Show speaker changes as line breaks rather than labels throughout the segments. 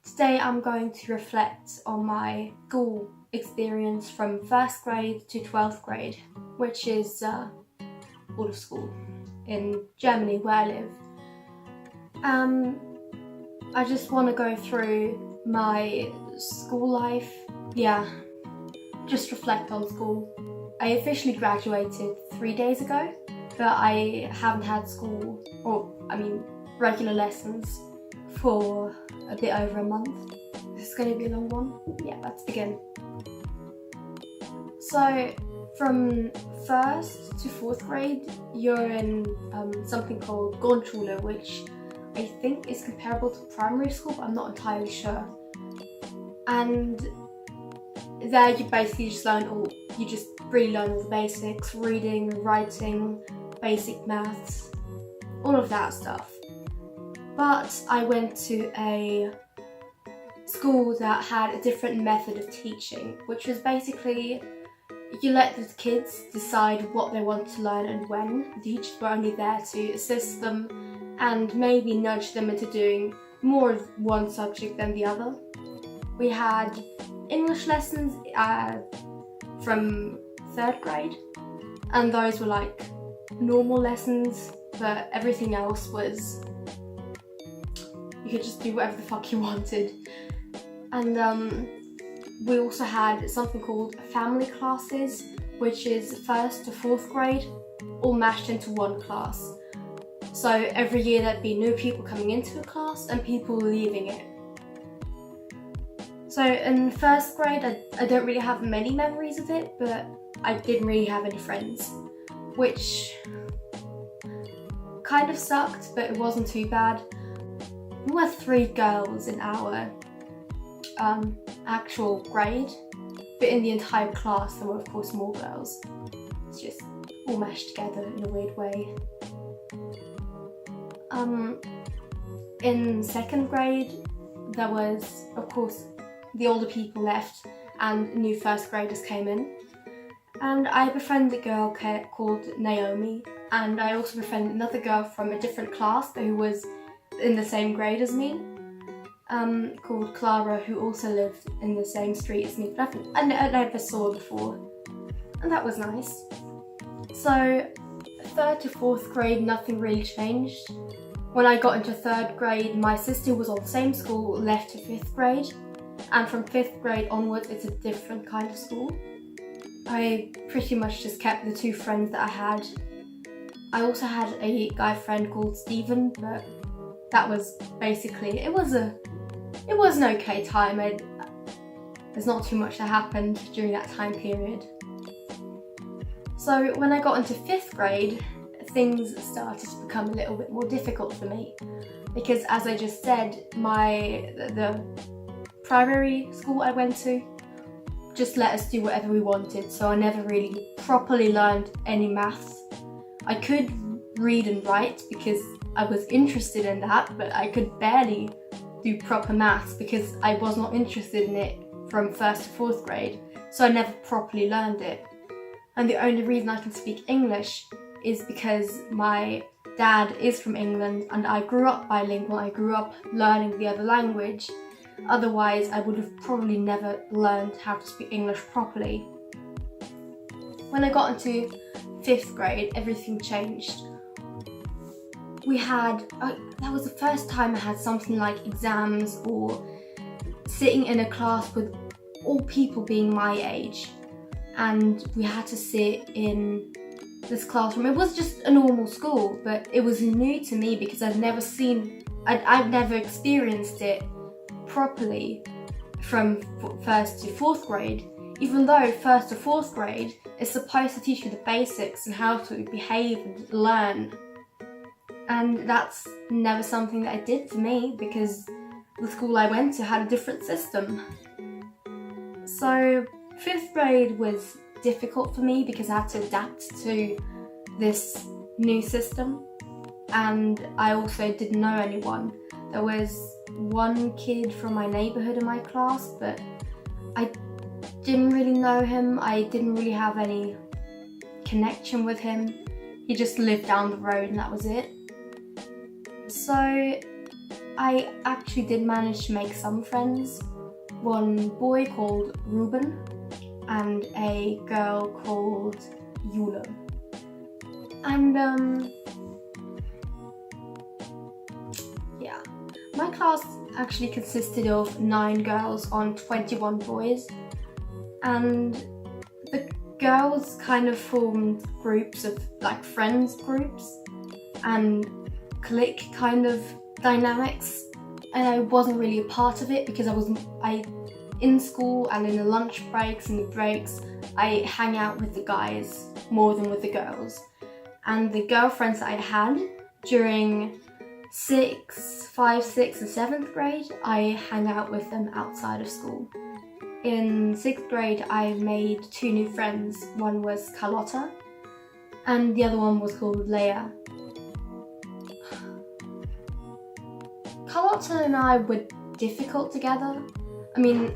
Today I'm going to reflect on my school experience from 1st grade to 12th grade, which is all of school in Germany where I live. I just want to go through my school life. Yeah, just reflect on school. I officially graduated 3 days ago, but I haven't had school, regular lessons for a bit over a month. This is going to be a long one. Yeah, let's begin. So from 1st to 4th grade, you're in something called Grundschule, which I think is comparable to primary school, but I'm not entirely sure. And there you basically just really learn all the basics: reading, writing, basic maths, all of that stuff. But I went to a school that had a different method of teaching, which was basically you let the kids decide what they want to learn and when. The teachers were only there to assist them and maybe nudge them into doing more of one subject than the other. We had English lessons from 3rd grade, and those were like normal lessons, but everything else was you could just do whatever the fuck you wanted. And we also had something called family classes, which is 1st to 4th grade, all mashed into one class. So every year there'd be new people coming into a class and people leaving it. So in 1st grade, I don't really have many memories of it, but I didn't really have any friends, which kind of sucked, but it wasn't too bad. We were 3 girls in our actual grade, but in the entire class there were of course more girls. It's just all mashed together in a weird way. In 2nd grade there was of course the older people left and new 1st graders came in, and I befriended a girl called Naomi, and I also befriended another girl from a different class who was in the same grade as me, called Clara, who also lived in the same street as me, but I never saw her before, and that was nice. So 3rd to 4th grade, nothing really changed. When I got into 3rd grade, my sister who was on the same school left to 5th grade, and from 5th grade onwards it's a different kind of school. I pretty much just kept the 2 friends that I had. I also had a guy friend called Stephen, but that was basically, it was an okay time. There's not too much that happened during that time period. So when I got into 5th grade, things started to become a little bit more difficult for me, because as I just said, the primary school I went to just let us do whatever we wanted, so I never really properly learned any maths. I could read and write because I was interested in that, but I could barely do proper maths because I was not interested in it from 1st to 4th grade, so I never properly learned it. And the only reason I can speak English is because my dad is from England and I grew up bilingual. I grew up learning the other language. Otherwise, I would have probably never learned how to speak English properly. When I got into 5th grade, everything changed. That was the first time I had something like exams or sitting in a class with all people being my age, and we had to sit in this classroom. It was just a normal school, but it was new to me because I've never experienced it properly from 1st to 4th grade, even though 1st to 4th grade is supposed to teach you the basics and how to behave and learn. And that's never something that it did for me because the school I went to had a different system. So 5th grade was difficult for me because I had to adapt to this new system, and I also didn't know anyone. There was one kid from my neighbourhood in my class, but I didn't really know him. I didn't really have any connection with him. He just lived down the road and that was it. So I actually did manage to make some friends. One boy called Ruben and a girl called Yula. And yeah, my class actually consisted of 9 girls on 21 boys, and the girls kind of formed groups of like friends groups and clique kind of dynamics, and I wasn't really a part of it because I in school and in the lunch breaks and the breaks I hang out with the guys more than with the girls. And the girlfriends that I had during 5th, 6th and 7th grade, I hang out with them outside of school. In 6th grade I made 2 new friends. One was Carlotta and the other one was called Leia. Carlotta and I were difficult together. I mean,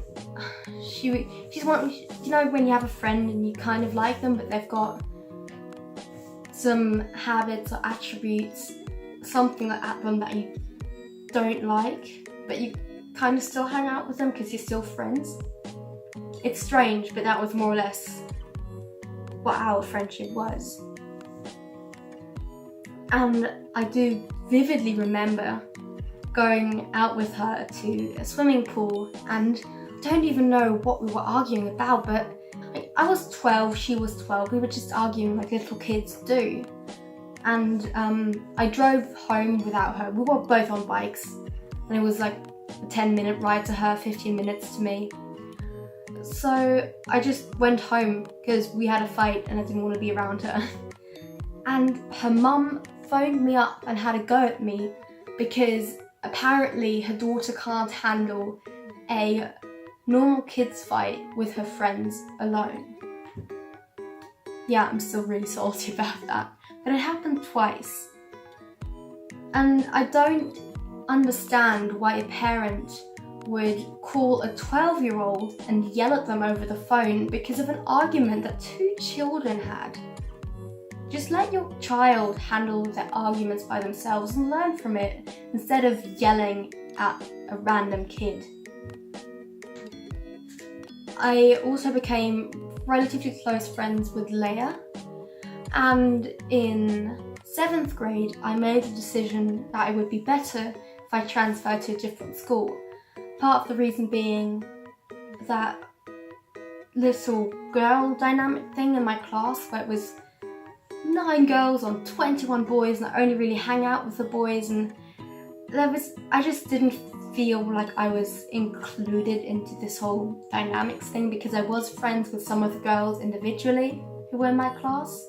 she's one, you know, when you have a friend and you kind of like them, but they've got some habits or attributes, something at them that you don't like, but you kind of still hang out with them because you're still friends. It's strange, but that was more or less what our friendship was. And I do vividly remember going out with her to a swimming pool, and I don't even know what we were arguing about, but I was 12, she was 12, we were just arguing like little kids do. And I drove home without her. We were both on bikes and it was like a 10-minute ride to her, 15 minutes to me. So I just went home because we had a fight and I didn't want to be around her. And her mum phoned me up and had a go at me because apparently her daughter can't handle a normal kids fight with her friends alone. Yeah, I'm still really salty about that. But it happened twice. And I don't understand why a parent would call a 12-year-old and yell at them over the phone because of an argument that 2 children had. Just let your child handle their arguments by themselves and learn from it instead of yelling at a random kid. I also became relatively close friends with Leia, and in 7th grade I made a decision that it would be better if I transferred to a different school. Part of the reason being that little girl dynamic thing in my class where it was 9 girls on 21 boys and I only really hang out with the boys, and I just didn't feel like I was included into this whole dynamics thing because I was friends with some of the girls individually who were in my class,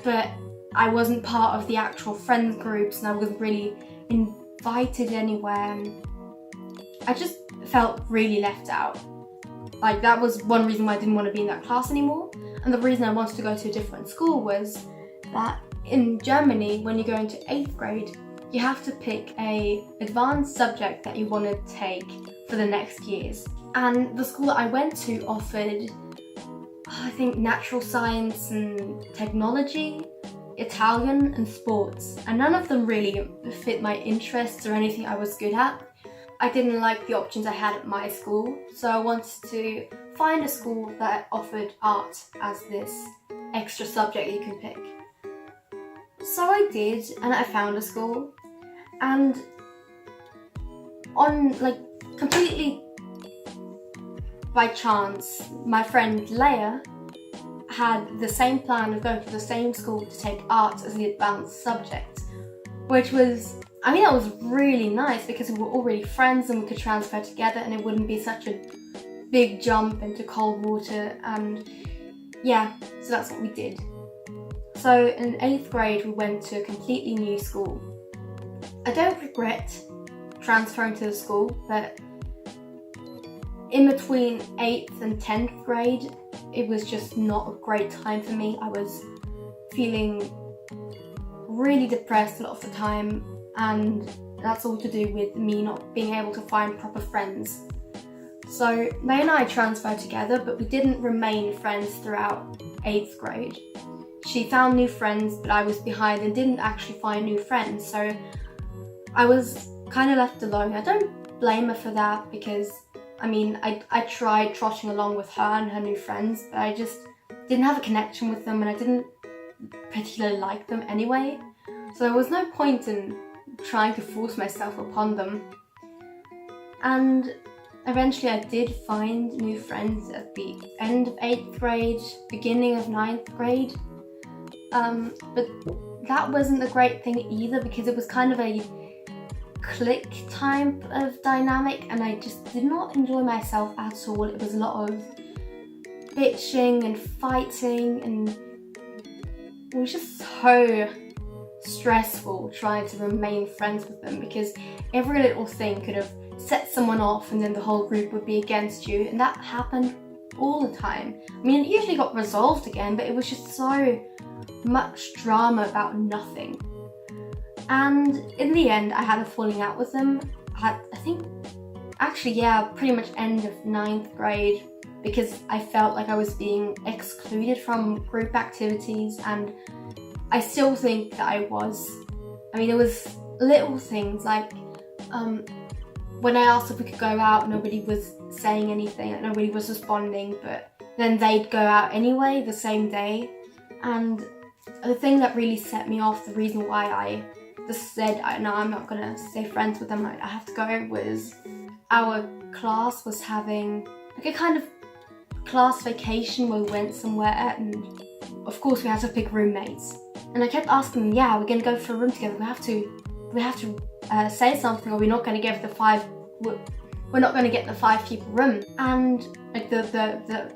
but I wasn't part of the actual friends groups and I wasn't really invited anywhere, and I just felt really left out. Like, that was one reason why I didn't want to be in that class anymore. And the reason I wanted to go to a different school was that in Germany, when you go into 8th grade, you have to pick a advanced subject that you want to take for the next years. And the school that I went to offered, I think, natural science and technology, Italian and sports. And none of them really fit my interests or anything I was good at. I didn't like the options I had at my school, so I wanted to find a school that offered art as this extra subject you can pick. So I did, and I found a school, and on completely by chance, my friend Leia had the same plan of going to the same school to take art as the advanced subject, which was, that was really nice because we were already friends and we could transfer together and it wouldn't be such a big jump into cold water, and yeah, so that's what we did. So in 8th grade we went to a completely new school. I don't regret transferring to the school, but in between 8th and 10th grade it was just not a great time for me. I was feeling really depressed a lot of the time, and that's all to do with me not being able to find proper friends. So May and I transferred together, but we didn't remain friends throughout 8th grade. She found new friends, but I was behind and didn't actually find new friends, so I was kind of left alone. I don't blame her for that because, I mean, I tried trotting along with her and her new friends, but I just didn't have a connection with them and I didn't particularly like them anyway. So there was no point in trying to force myself upon them. And eventually I did find new friends at the end of 8th grade, beginning of 9th grade. But that wasn't a great thing either because it was kind of a clique type of dynamic and I just did not enjoy myself at all. It was a lot of bitching and fighting and it was just so stressful trying to remain friends with them because every little thing could have set someone off and then the whole group would be against you, and that happened all the time. I mean, it usually got resolved again, but it was just so much drama about nothing. And in the end, I had a falling out with them pretty much end of 9th grade because I felt like I was being excluded from group activities, and I still think that I was. I mean, there was little things like when I asked if we could go out, nobody was saying anything, nobody was responding, but then they'd go out anyway the same day. And the thing that really set me off, the reason why I just said, no, I'm not gonna stay friends with them, I have to go, was our class was having like a kind of class vacation where we went somewhere, and of course we had to pick roommates. And I kept asking them, yeah, we're gonna go for a room together, we have to say something, or we're not gonna get the 5 people room. And like the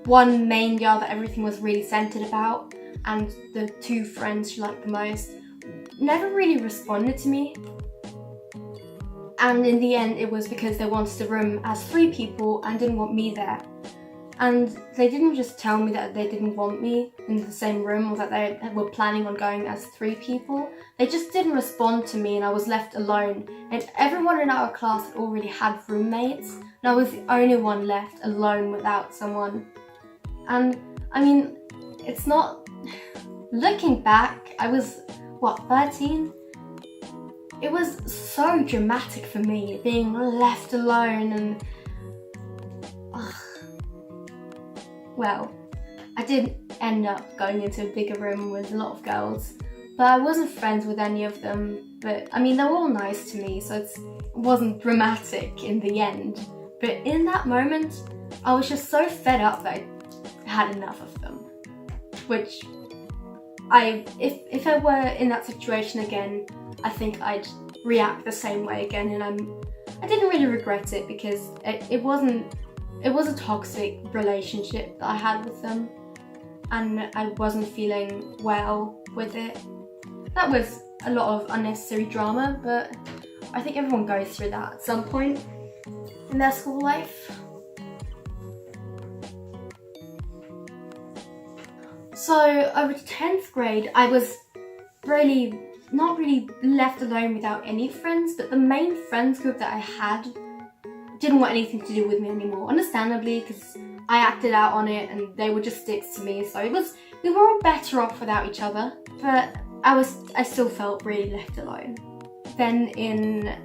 one main girl that everything was really centered about, and the 2 friends she liked the most, never really responded to me. And in the end, it was because they wanted the room as 3 people and didn't want me there. And they didn't just tell me that they didn't want me in the same room or that they were planning on going as 3 people. They just didn't respond to me and I was left alone. And everyone in our class had already had roommates and I was the only one left alone without someone. And I mean, it's not... Looking back, I was, 13? It was so dramatic for me, being left alone and... Well, I did end up going into a bigger room with a lot of girls, but I wasn't friends with any of them. But I mean, they were all nice to me, so it wasn't dramatic in the end. But in that moment, I was just so fed up that I had enough of them. Which, if I were in that situation again, I think I'd react the same way again, and I didn't really regret it because it was a toxic relationship that I had with them and I wasn't feeling well with it. That was a lot of unnecessary drama, but I think everyone goes through that at some point in their school life. So over to 10th grade, I was not really left alone without any friends, but the main friends group that I had didn't want anything to do with me anymore, understandably, because I acted out on it and they were just sticks to me, so we were all better off without each other, but I still felt really left alone. Then in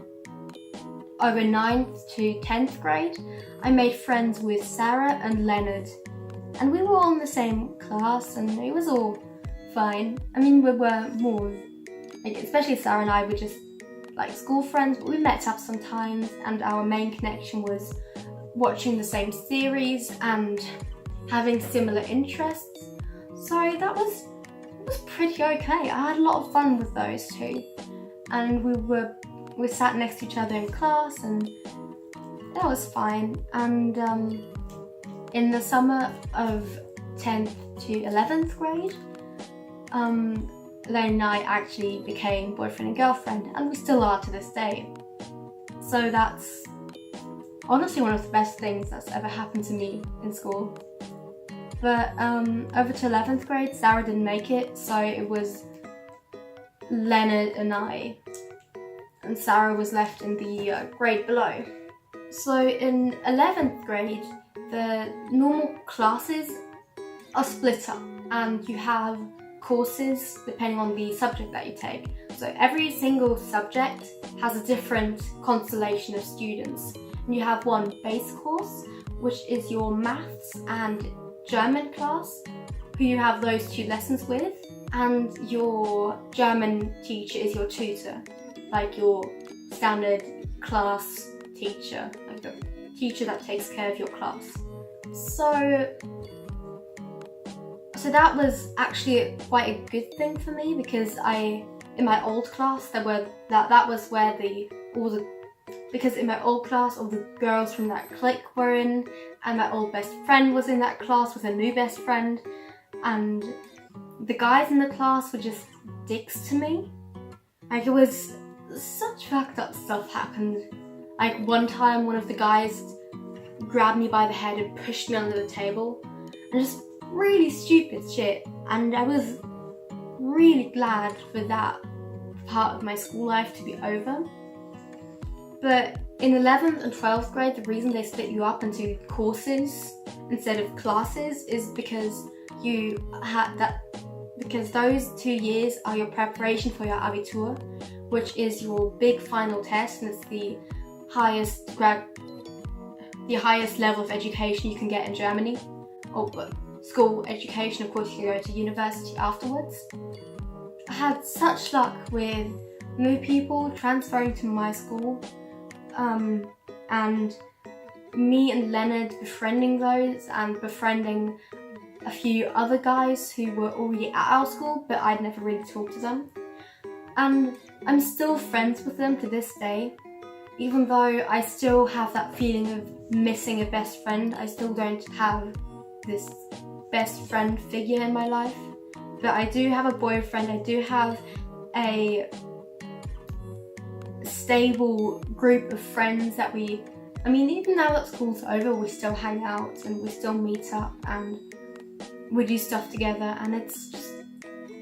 over 9th to 10th grade, I made friends with Sarah and Leonard, and we were all in the same class and it was all fine. I mean, we were more, especially Sarah and I were just like school friends, but we met up sometimes and our main connection was watching the same series and having similar interests. So that was pretty okay. I had a lot of fun with those 2. And we sat next to each other in class and that was fine. And in the summer of 10th to 11th grade, Leonard and I actually became boyfriend and girlfriend, and we still are to this day. So that's honestly one of the best things that's ever happened to me in school. But over to 11th grade, Sarah didn't make it, so it was Leonard and I, and Sarah was left in the grade below. So in 11th grade, the normal classes are split up, and you have courses depending on the subject that you take. So every single subject has a different constellation of students. And you have one base course, which is your maths and German class, who you have those 2 lessons with, and your German teacher is your tutor, like your standard class teacher, like the teacher that takes care of your class. So that was actually quite a good thing for me, because in my old class that was where because in my old class all the girls from that clique were in, and my old best friend was in that class with a new best friend, and the guys in the class were just dicks to me. Like, it was such fucked up stuff happened. Like, one time one of the guys grabbed me by the head and pushed me under the table, and just really stupid shit. And I was really glad for that part of my school life to be over. But in 11th and 12th grade, the reason they split you up into courses instead of classes is because because those 2 years are your preparation for your Abitur, which is your big final test, and it's the highest level of education you can get in Germany. School education, of course, you can go to university afterwards. I had such luck with new people transferring to my school, and me and Leonard befriending those, and befriending a few other guys who were already at our school, but I'd never really talked to them. And I'm still friends with them to this day. Even though I still have that feeling of missing a best friend, I still don't have this best friend figure in my life. But I do have a boyfriend, I do have a stable group of friends that even now that school's over, we still hang out and we still meet up and we do stuff together, and it's just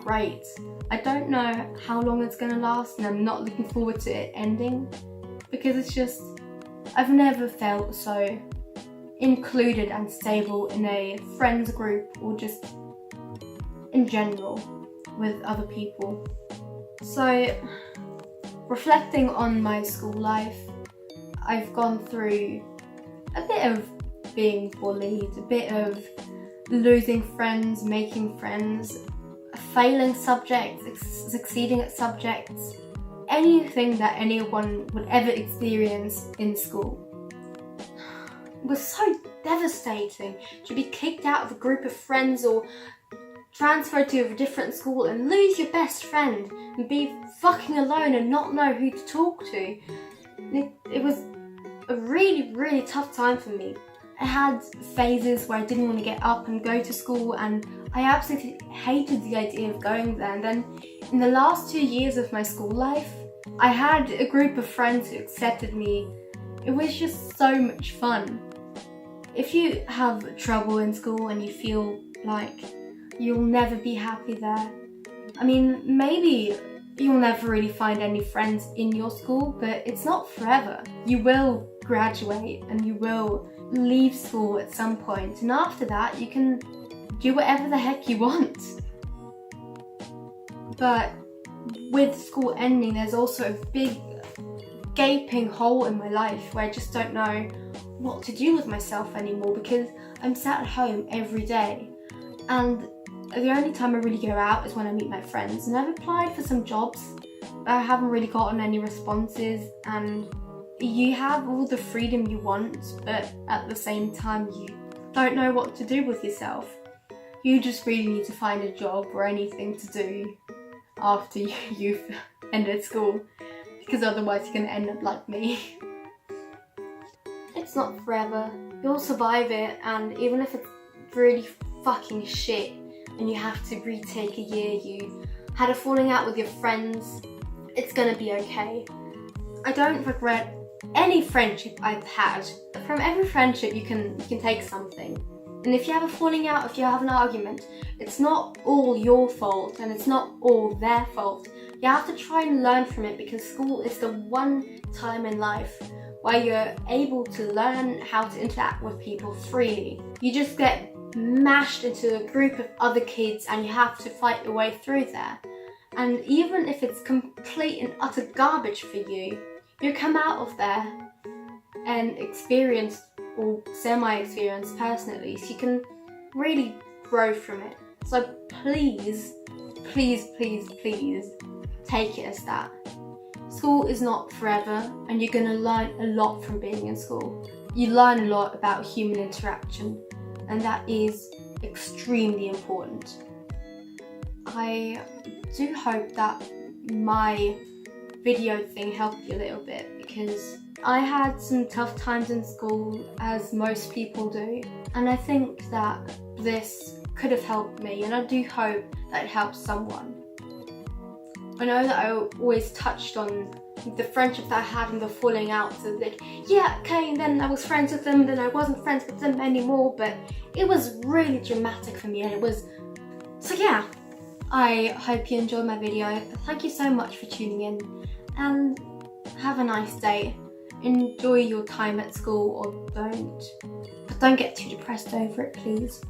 great. I don't know how long it's gonna last, and I'm not looking forward to it ending, because it's just, I've never felt so included and stable in a friends group, or just in general with other people. So, reflecting on my school life, I've gone through a bit of being bullied, a bit of losing friends, making friends, failing subjects, succeeding at subjects, anything that anyone would ever experience in school. It was so devastating to be kicked out of a group of friends, or transferred to a different school and lose your best friend and be fucking alone and not know who to talk to. It was a really, really tough time for me. I had phases where I didn't want to get up and go to school, and I absolutely hated the idea of going there. And then in the last 2 years of my school life, I had a group of friends who accepted me. It was just so much fun. If you have trouble in school and you feel like you'll never be happy there, maybe you'll never really find any friends in your school, but it's not forever. You will graduate and you will leave school at some point, and after that you can do whatever the heck you want. But with school ending, there's also a big gaping hole in my life where I just don't know what to do with myself anymore, because I'm sat at home every day, and the only time I really go out is when I meet my friends. And I've applied for some jobs, but I haven't really gotten any responses, and you have all the freedom you want, but at the same time you don't know what to do with yourself. You just really need to find a job or anything to do after you've ended school, because otherwise you're going to end up like me. It's not forever. You'll survive it, and even if it's really fucking shit and you have to retake a year, you had a falling out with your friends, it's gonna be okay. I don't regret any friendship I've had. From every friendship you can take something. And if you have a falling out, if you have an argument, it's not all your fault and it's not all their fault. You have to try and learn from it, because school is the one time in life where you're able to learn how to interact with people freely. You just get mashed into a group of other kids and you have to fight your way through there. And even if it's complete and utter garbage for you, you come out of there and experience, or semi-experience personally, so you can really grow from it. So please, please, please, please take it as that. School is not forever, and you're going to learn a lot from being in school. You learn a lot about human interaction, and that is extremely important. I do hope that my video thing helped you a little bit, because I had some tough times in school, as most people do, and I think that this could have helped me, and I do hope that it helps someone. I know that I always touched on the friendship that I had and the falling out, so like, yeah, okay, and then I was friends with them, then I wasn't friends with them anymore, but it was really dramatic for me, and it was, so yeah. I hope you enjoyed my video. Thank you so much for tuning in, and have a nice day. Enjoy your time at school, or don't. But don't get too depressed over it, please.